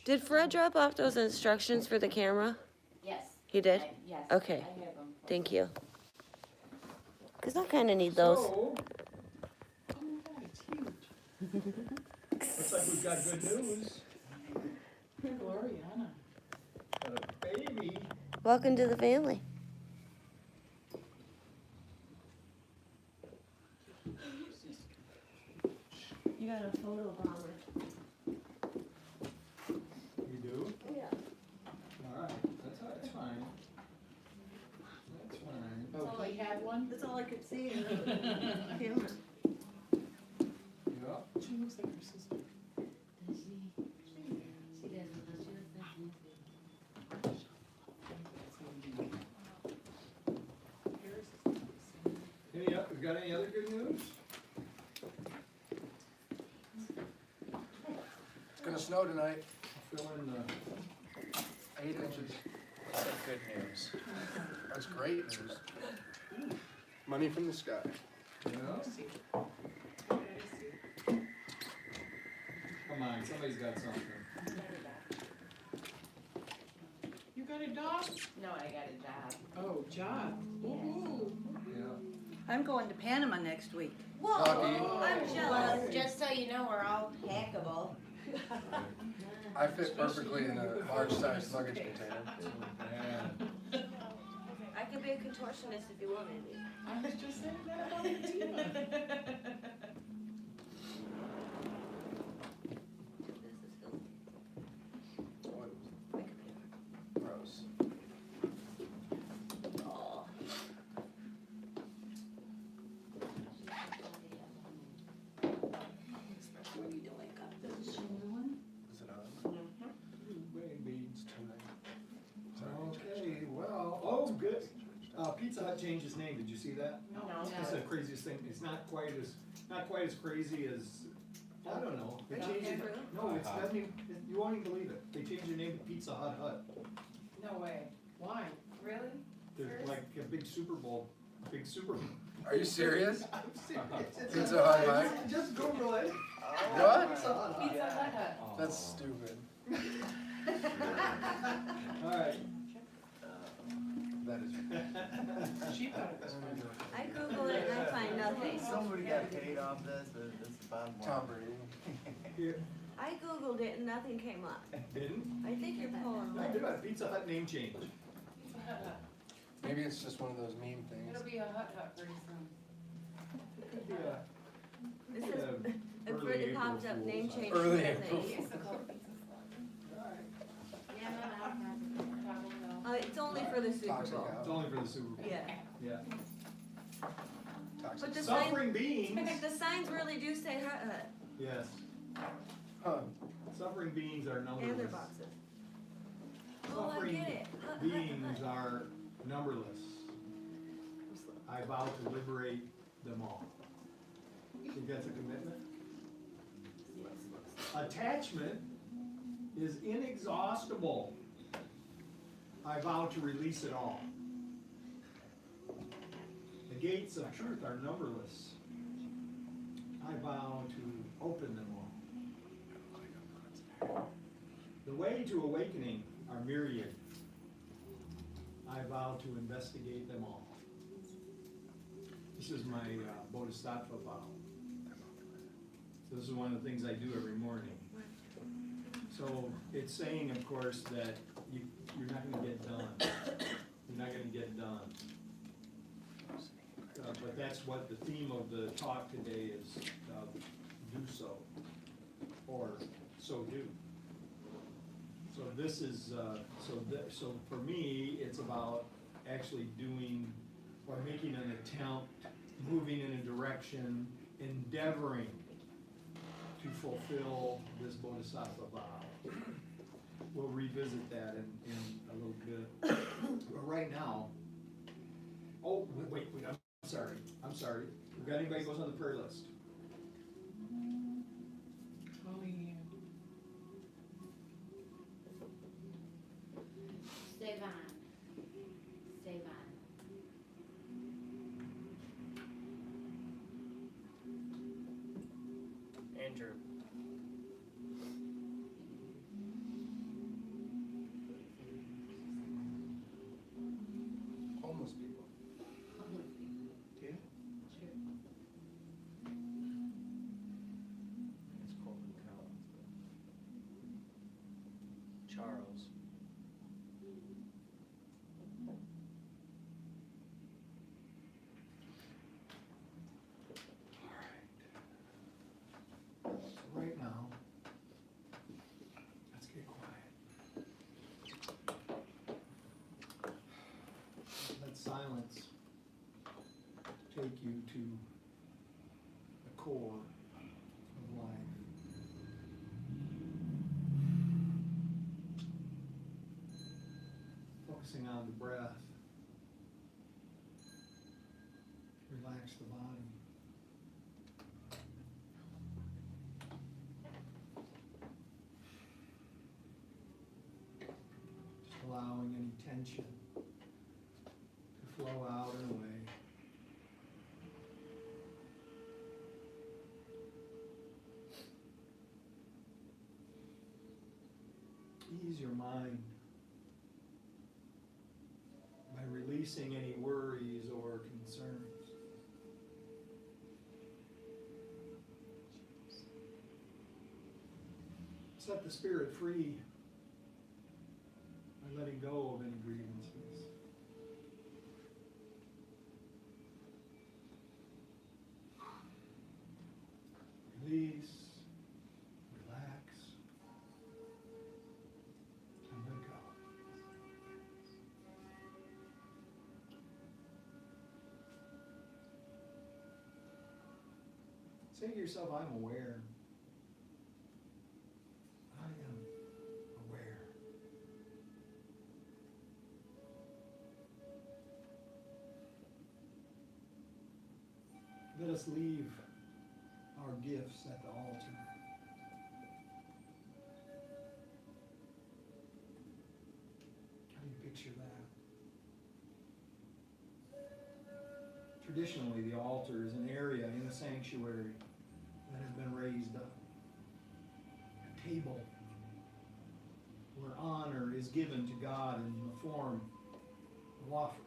Did Fred drop off those instructions for the camera? Yes. He did? Yes. Okay. I have them. Thank you. Because I kind of need those. So, oh my God, it's huge. Looks like we've got good news. Gloriana. Got a baby. Welcome to the family. You got a photo bomber. You do? Yeah. All right, that's fine. That's fine. Oh, he had one? That's all I could see in the camera. Yep. She looks like her sister. Does she? She doesn't, does she? We got any other good news? It's gonna snow tonight, Fill in the, 8 inches. That's good news. That's great news. Money from the sky. you know? Come on, somebody's got something. You got a dog? No, I got a job. Oh, job. Ooh. Yeah. I'm going to Panama next week. Whoa, Lucky. I'm jealous. Just so you know, we're all hackable. I fit perfectly in a large size luggage container. Yeah. I could be a contortionist if you wanted me. I was just saying that about Fatima. Gross. Especially when you do wake up. This is Is it on? Baby. It's tonight. Okay, well, oh, good. Pizza Hut changed its name, did you see that? No. That's the craziest thing, it's not quite as crazy as, I don't know. They changed it, no, it's doesn't even, you won't even believe it, they changed their name to Pizza Hut Hut. No way. Why? Really? There's like a big Super Bowl. Are you serious? I'm serious. It's Pizza Hut Hut? Just Google it. What? Pizza Hut Hut. Pizza Hut. That's stupid. Alright. That is. She thought it was funny. I Google it and I find nothing. Somebody got paid off this, but this is the bottom line. Tom Brady. Here, I Googled it and nothing came up. didn't? I think you're pulling No, legs. do it, Pizza Hut name change. Maybe it's just one of those meme things. It'll be a hut pretty soon. Could be a- This could is, be a it early pops April up Fool's, name huh? change. Early doesn't April it? Used to call it pizza slug. Alright. Yeah, no. It's only for the Super Toxic Bowl. It's out. only for the Super Bowl. Yeah. Yeah. Toxic. But the sign, Suffering beans. the signs really do say Hut Hut Yes. Huh. Suffering beings are and their numberless. boxes. Oh, I Suffering get it. Hut, hut, beings hut. are numberless. I vow to liberate them all. Think that's a commitment? Attachment is inexhaustible. I vow to release it all. The gates of truth are numberless. I vow to open them all. The way to awakening are myriad. I vow to investigate them all. This is my Bodhisattva vow. So this is one of the things I do every morning. So it's saying, of course, that you're not gonna get done. You're not gonna get done. But that's what the theme of the talk today is, do so, or so do. So this is, so for me, it's about actually doing, or making an attempt, moving in a direction, endeavoring to fulfill this Bodhisattva vow. We'll revisit that in a little bit. But right now, oh, wait, I'm sorry. We got anybody who goes on the prayer list? Only Save on. Save on. Andrew. Charles. So right now, let's get quiet. Let silence take you to the core of life. Focusing on the breath. Relax the body. Just allowing any tension to flow out and away. Ease your mind by releasing any worries or concerns. Set the spirit free by letting go of any grievances. Release, relax, and let go. Say to yourself, I'm aware. I am aware. Let us leave our gifts at the altar. How do you picture that? Traditionally, the altar is an area in the sanctuary that has been raised up. A table where honor is given to God in the form of offerings.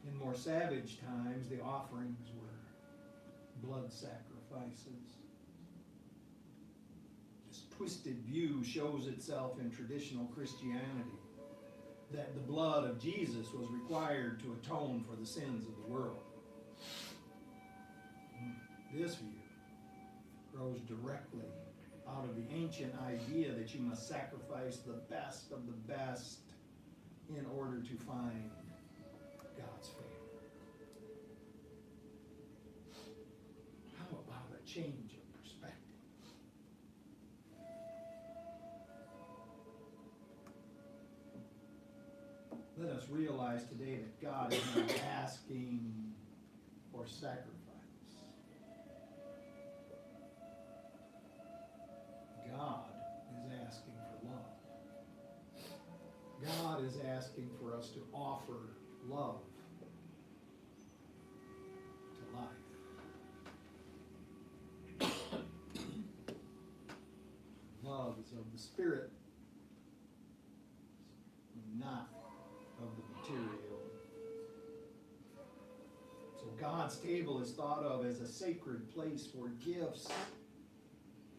In more savage times, the offerings were blood sacrifices. This twisted view shows itself in traditional Christianity, that the blood of Jesus was required to atone for the sins of the world. This view grows directly out of the ancient idea that you must sacrifice the best of the best in order to find God's favor. How about a change of perspective? Let us realize today that God is not asking for sacrifice. God is asking for love. God is asking for us to offer love to life. Love is of the Spirit, not of the material. So God's table is thought of as a sacred place for gifts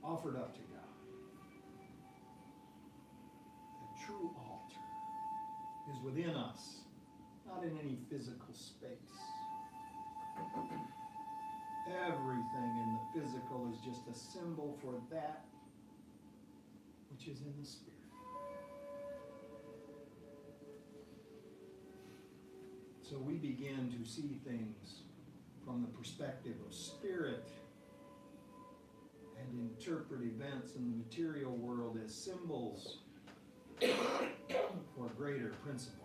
offered up to God. The true altar is within us, not in any physical space. Everything in the physical is just a symbol for that which is in the Spirit. So we begin to see things from the perspective of Spirit and interpret events in the material world as symbols for greater principles.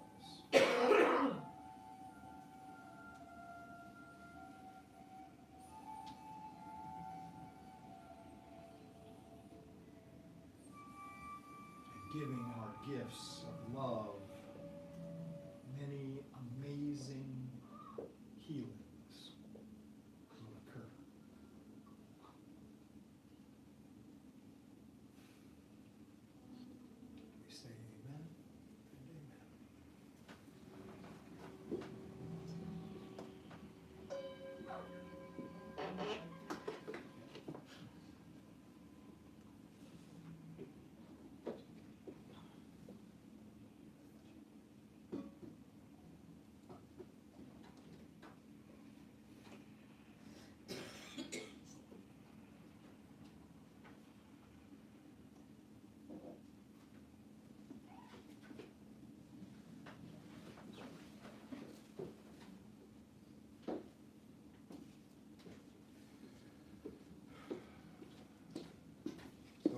Giving our gifts of love, many amazing healings will occur. We say amen and amen.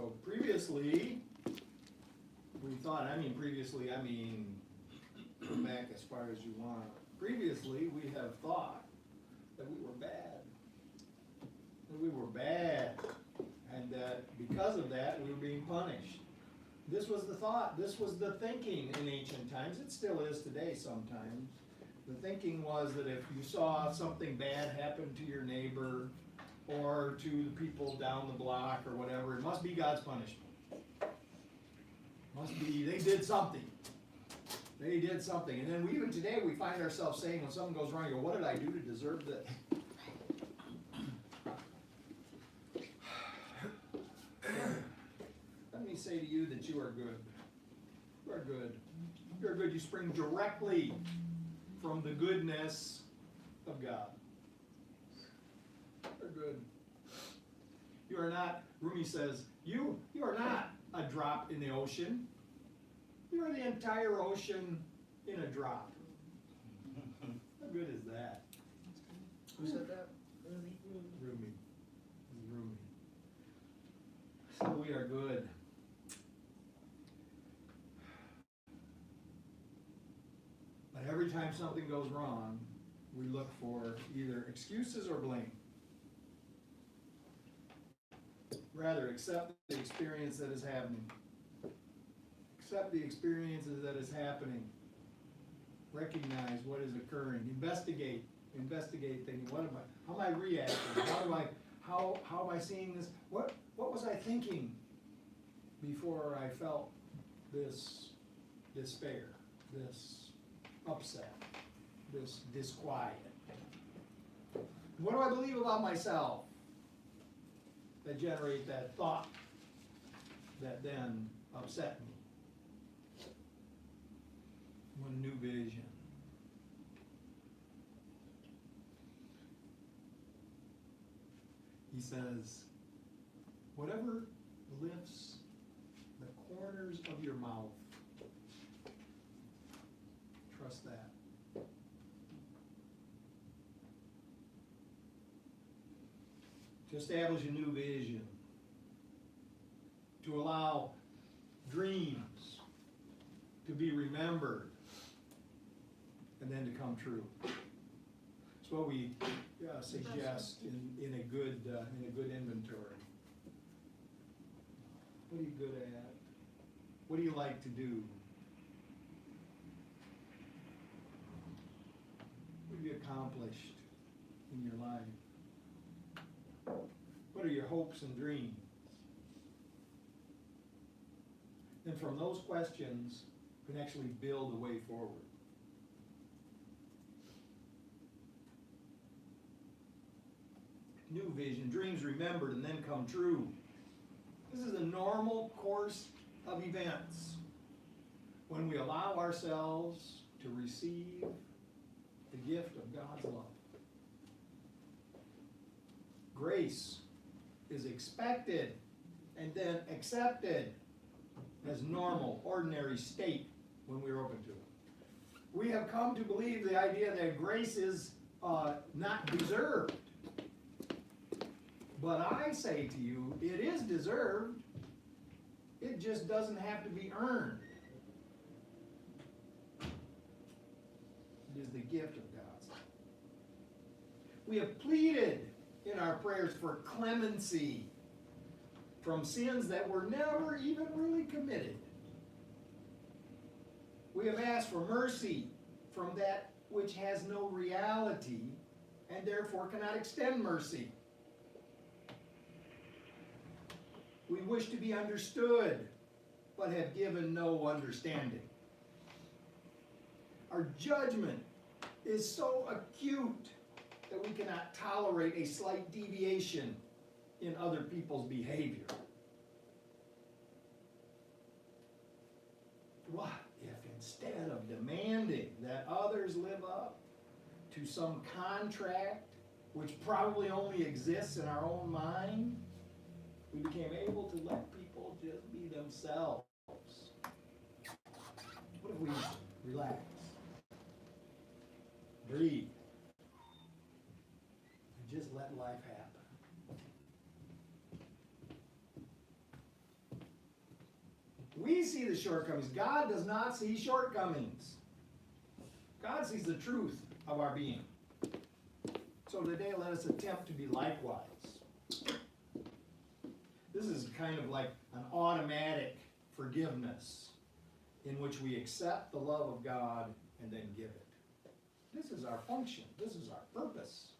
So previously, we thought, previously, go back as far as you want. Previously, we have thought that we were bad. That we were bad. And that because of that, we were being punished. This was the thought, this was the thinking in ancient times. It still is today sometimes. The thinking was that if you saw something bad happen to your neighbor or to the people down the block or whatever, it must be God's punishment. Must be, they did something. They did something. And then even today we find ourselves saying when something goes wrong, you go, what did I do to deserve this? Let me say to you that you are good. You are good. You are good. You spring directly from the goodness of God. You're good. You are not, Rumi says, you are not a drop in the ocean. You are the entire ocean in a drop. How good is that? Who said that? Rumi. Rumi. So we are good. But every time something goes wrong, we look for either excuses or blame. Rather, accept the experience that is happening. Accept the experiences that is happening. Recognize what is occurring. Investigate things. How am I reacting? How am I seeing this? What was I thinking before I felt this despair, this upset, this disquiet? What do I believe about myself that generate that thought that then upset me? One new vision. He says, whatever lifts the corners of your mouth, trust that. To establish a new vision, to allow dreams to be remembered and then to come true. It's what we suggest in a good inventory. What are you good at? What do you like to do? What have you accomplished in your life? What are your hopes and dreams? And from those questions, you can actually build a way forward. New vision, dreams remembered and then come true. This is a normal course of events when we allow ourselves to receive the gift of God's love. Grace is expected and then accepted as normal, ordinary state when we're open to it. We have come to believe the idea that grace is not deserved. But I say to you, it is deserved. It just doesn't have to be earned. It is the gift of God's love. We have pleaded in our prayers for clemency from sins that were never even really committed. We have asked for mercy from that which has no reality and therefore cannot extend mercy. We wish to be understood, but have given no understanding. Our judgment is so acute that we cannot tolerate a slight deviation in other people's behavior. What if instead of demanding that others live up to some contract which probably only exists in our own mind, we became able to let people just be themselves? What if we relax, breathe, and just let life happen? see the shortcomings. God does not see shortcomings. God sees the truth of our being. So today, let us attempt to be likewise. This is kind of like an automatic forgiveness in which we accept the love of God and then give it. This is our function. This is our purpose.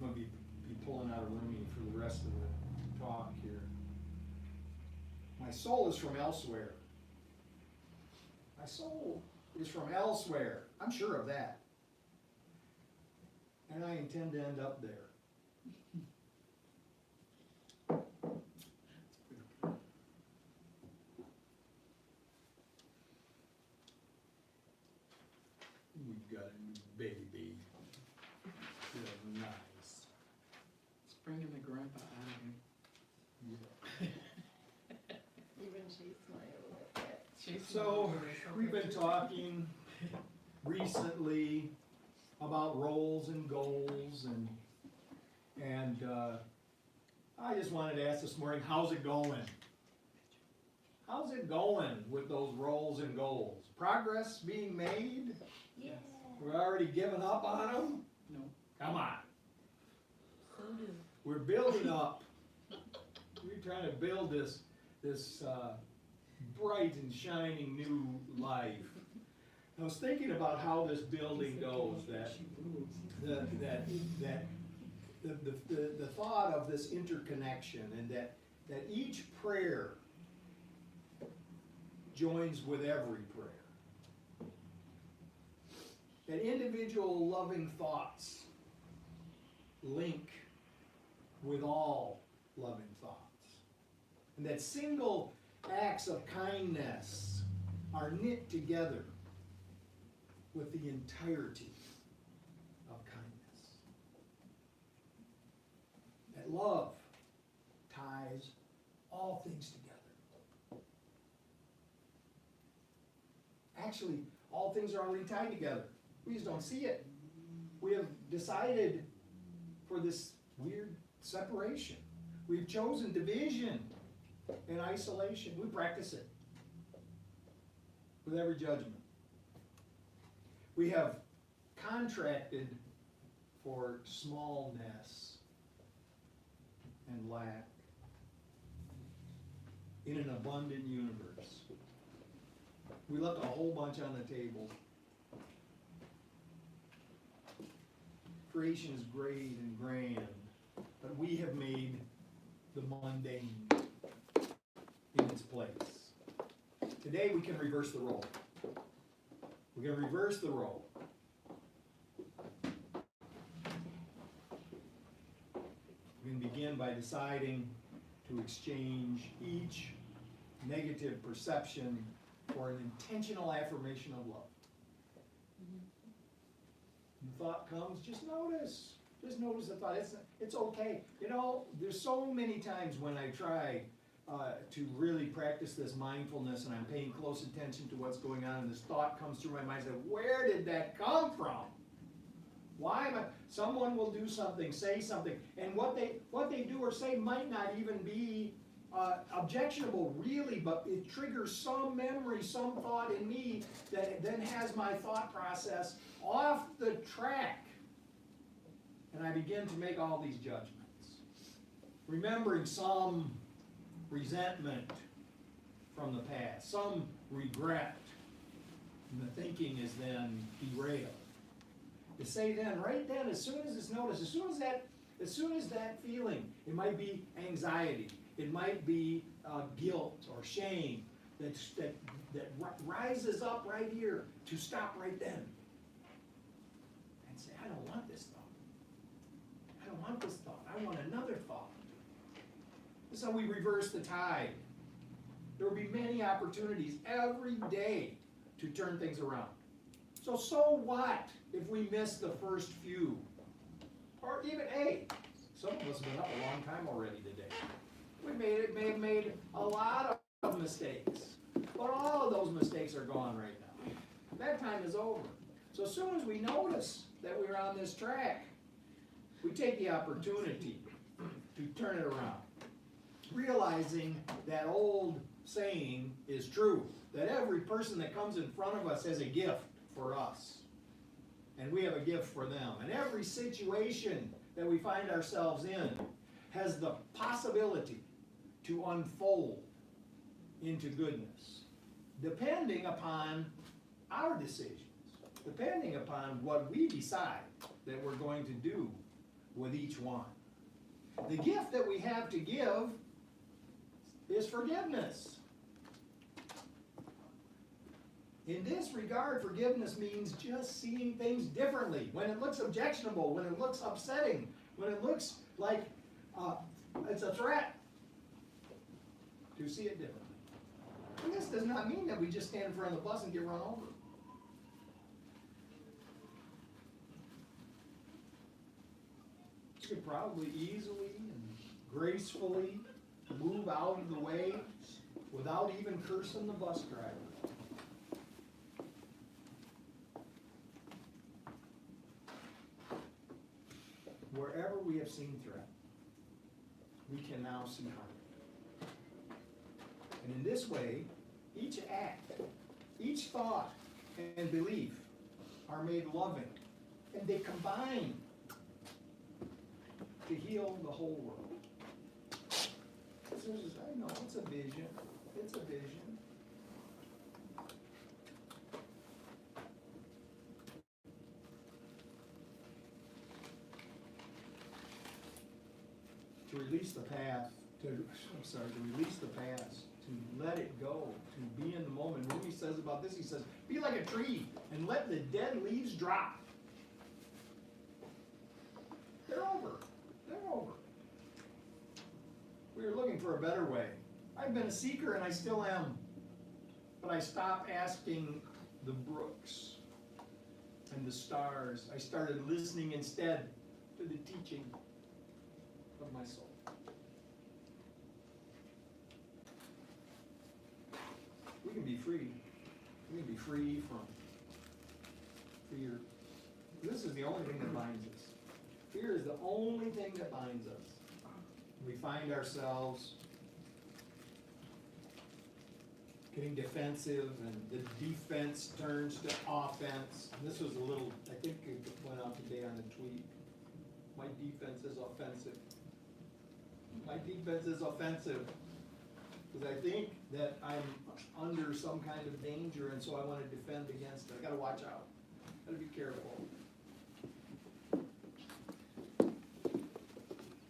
I'm going to be pulling out a roomie for the rest of the talk here. My soul is from elsewhere. My soul is from elsewhere. I'm sure of that. And I intend to end up there. We've got a new baby. Feels nice. It's bringing the grandpa out of him. Yeah. Even she smiled at that. She's So, so we've been good. talking recently about roles and goals, and I just wanted to ask this morning, how's it going? How's it going with those roles and goals? Progress being made? Yeah. We're already giving up on them? No. Come on. So do. We're building up. We're trying to build this bright and shining new life. I was thinking about how this building goes, the thought of this interconnection, and that each prayer joins with every prayer. That individual loving thoughts link with all loving thoughts. And that single acts of kindness are knit together with the entirety of kindness. That love ties all things together. Actually, all things are already tied together. We just don't see it. We have decided for this weird separation. We've chosen division and isolation. We practice it with every judgment. We have contracted for smallness and lack in an abundant universe. We left a whole bunch on the table. Creation is great and grand, but we have made the mundane in its place. Today we can reverse the role. We're going to reverse the role. We're going to begin by deciding to exchange each negative perception for an intentional affirmation of love. The thought comes, just notice. Just notice the thought. It's okay. You know, there's so many times when I try to really practice this mindfulness and I'm paying close attention to what's going on and this thought comes through my mind, I say, where did that come from? Why am I? Someone will do something, say something, and what they do or say might not even be objectionable really, but it triggers some memory, some thought in me that then has my thought process off the track. And I begin to make all these judgments. Remembering some resentment from the past, some regret, and the thinking is then derailed. To say then, right then, as soon as it's noticed, as soon as that feeling, it might be anxiety, it might be guilt or shame that rises up right here, to stop right then and say, I don't want this thought. I don't want this thought. I want another thought. This is how we reverse the tide. There will be many opportunities every day to turn things around. So what if we miss the first few? Or even, hey, some of us have been up a long time already today. We may have made a lot of mistakes, but all of those mistakes are gone right now. That time is over. So as soon as we notice that we're on this track, we take the opportunity to turn it around, realizing that old saying is true, that every person that comes in front of us has a gift for us, and we have a gift for them. And every situation that we find ourselves in has the possibility to unfold into goodness, depending upon our decisions, depending upon what we decide that we're going to do with each one. The gift that we have to give is forgiveness. In this regard, forgiveness means just seeing things differently. When it looks objectionable, when it looks upsetting, when it looks like it's a threat, to see it differently. And this does not mean that we just stand in front of the bus and get run over. You could probably easily and gracefully move out of the way without even cursing the bus driver. Wherever we have seen threat, we can now see harm. And in this way, each act, each thought and belief are made loving, and they combine to heal the whole world. I know, it's a vision. It's a vision. To release the past, to release the past, to let it go, to be in the moment. Rumi says about this, he says, be like a tree and let the dead leaves drop. They're over. They're over. We were looking for a better way. I've been a seeker and I still am. But I stopped asking the brooks and the stars. I started listening instead to the teaching of my soul. We can be free. We can be free from fear. This is the only thing that binds us. Fear is the only thing that binds us. We find ourselves getting defensive, and the defense turns to offense. And this was a little, I think it went out today on a tweet. My defense is offensive. My defense is offensive. Because I think that I'm under some kind of danger, and so I want to defend against it. I got to watch out. Got to be careful.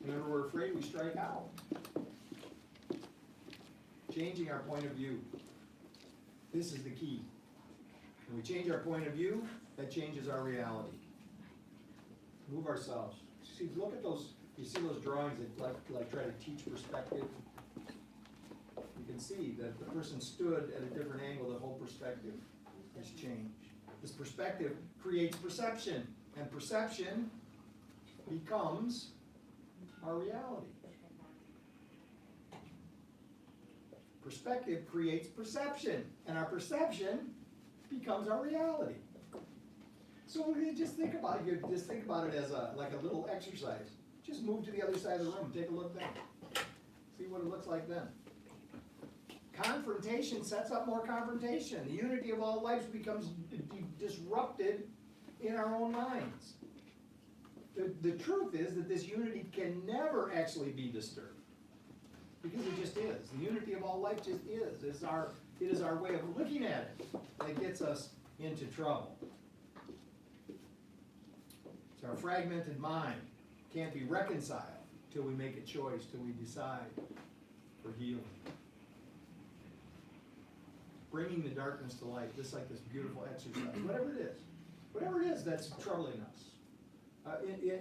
Whenever we're afraid, we strike out. Changing our point of view. This is the key. When we change our point of view, that changes our reality. Move ourselves. See, look at those. You see those drawings that like try to teach perspective. You can see that the person stood at a different angle. The whole perspective has changed. This perspective creates perception, and perception becomes our reality. Perspective creates perception, and our perception becomes our reality. So just think about it. Just think about it as like a little exercise. Just move to the other side of the room. Take a look then. See what it looks like then. Confrontation sets up more confrontation. The unity of all lives becomes disrupted in our own minds. The truth is that this unity can never actually be disturbed. Because it just is. The unity of all life just is. It is our way of looking at it that gets us into trouble. It's our fragmented mind. Can't be reconciled till we make a choice, till we decide for healing. Bringing the darkness to light, just like this beautiful exercise. Whatever it is that's troubling us.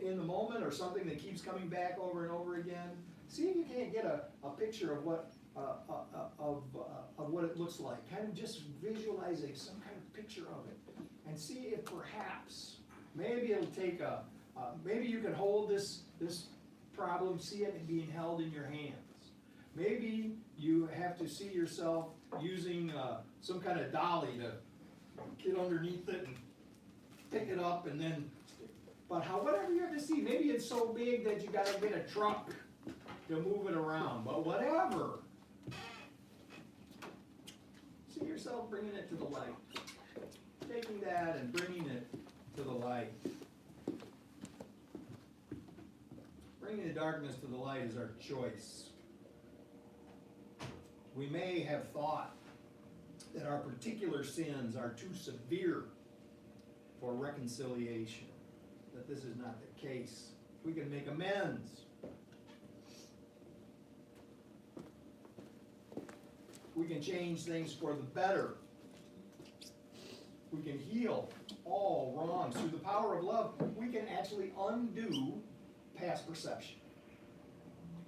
In the moment, or something that keeps coming back over and over again, see if you can't get a picture of what what it looks like. Kind of just visualizing some kind of picture of it, and see if perhaps maybe it'll take maybe you can hold this problem, see it being held in your hands. Maybe you have to see yourself using some kind of dolly to get underneath it and pick it up and then, but whatever you have to see, maybe it's so big that you gotta get a truck to move it around, but whatever. See yourself bringing it to the light. Taking that and bringing it to the light. Bringing the darkness to the light is our choice. We may have thought that our particular sins are too severe for reconciliation, that this is not the case. We can make amends. We can change things for the better. We can heal all wrongs. Through the power of love, we can actually undo past perception.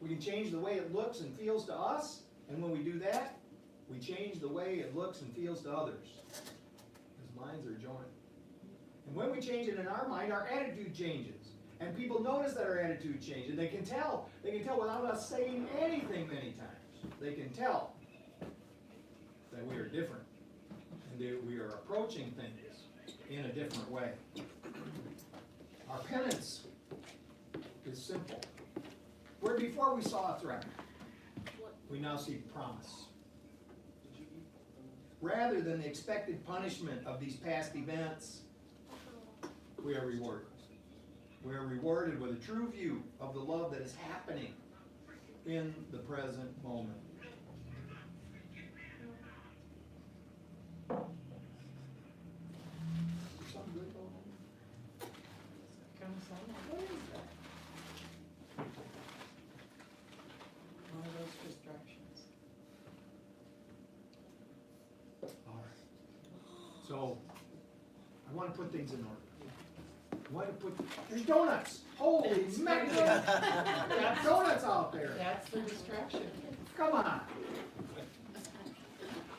We can change the way it looks and feels to us, and when we do that, we change the way it looks and feels to others. Because minds are joined. And when we change it in our mind, our attitude changes. And people notice that our attitude changes. They can tell. They can tell without us saying anything many times. They can tell that we are different. And that we are approaching things in a different way. Our penance is simple. Where before we saw a threat, we now see promise. Rather than the expected punishment of these past events, we are rewarded. We are rewarded with a true view of the love that is happening in the present moment. Something good going on? Kind of sound like, what is that? One of those distractions. All right. So, I want to put things in order. I want to put, there's donuts! Holy mackerel! Got donuts out there! That's the distraction. Come on!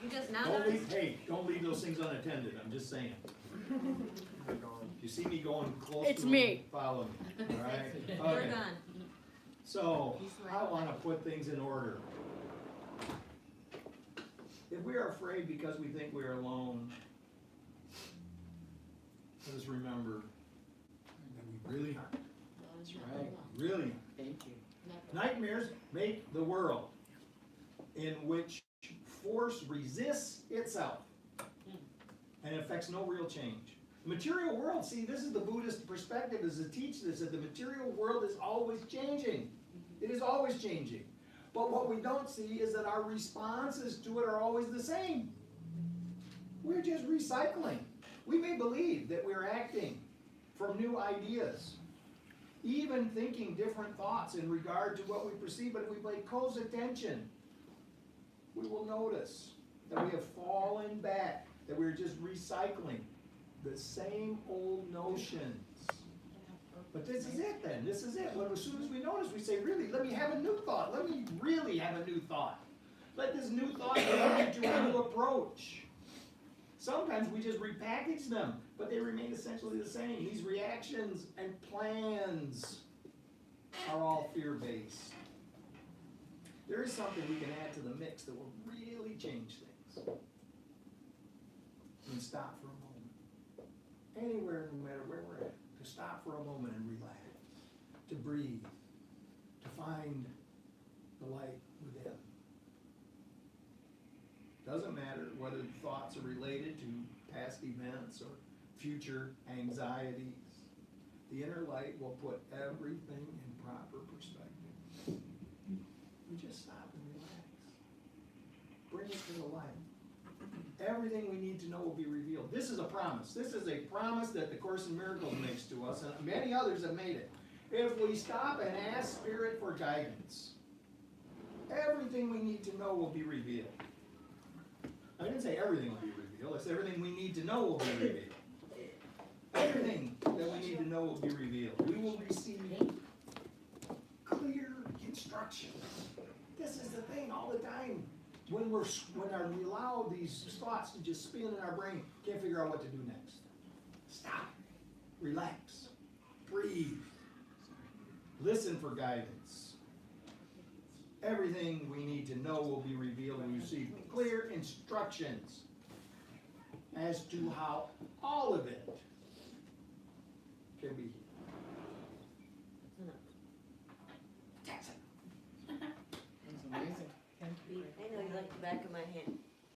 You just now Don't noticed? leave, hey, don't leave those things unattended, I'm just saying. If you see me going close It's to them, me. follow me, all right? We're Okay. done. So, I want to put things in order. If we are afraid because we think we are alone, let us remember that we really aren't. That's right. Really aren't. Thank you. Nightmares make the world in which force resists itself and affects no real change. The material world, see, this is the Buddhist perspective, is to teach this, that the material world is always changing. It is always changing. But what we don't see is that our responses to it are always the same. We're just recycling. We may believe that we're acting from new ideas, even thinking different thoughts in regard to what we perceive, but if we pay close attention, we will notice that we have fallen back, that we're just recycling the same old notions. But this is it then, this is it. When as soon as we notice, we say, really, let me have a new thought. Let me really have a new thought. Let this new thought lead to a new approach. Sometimes we just repackage them, but they remain essentially the same. These reactions and plans are all fear-based. There is something we can add to the mix that will really change things. And stop for a moment. Anywhere, no matter where we're at, to stop for a moment and relax, to breathe, to find the light within. Doesn't matter whether the thoughts are related to past events or future anxieties. The inner light will put everything in proper perspective. You just stop and relax. Bring it to the light. Everything we need to know will be revealed. This is a promise. This is a promise that the Course in Miracles makes to us, and many others have made it. If we stop and ask Spirit for guidance, everything we need to know will be revealed. I didn't say everything will be revealed. I said everything we need to know will be revealed. Everything that we need to know will be revealed. We will receive clear instructions. This is the thing all the time. When we allow these thoughts to just spin in our brain, can't figure out what to do next. Stop. Relax. Breathe. Listen for guidance. Everything we need to know will be revealed and we receive clear instructions as to how all of it can be, That's amazing. Thank you. I know you like the back of my hand.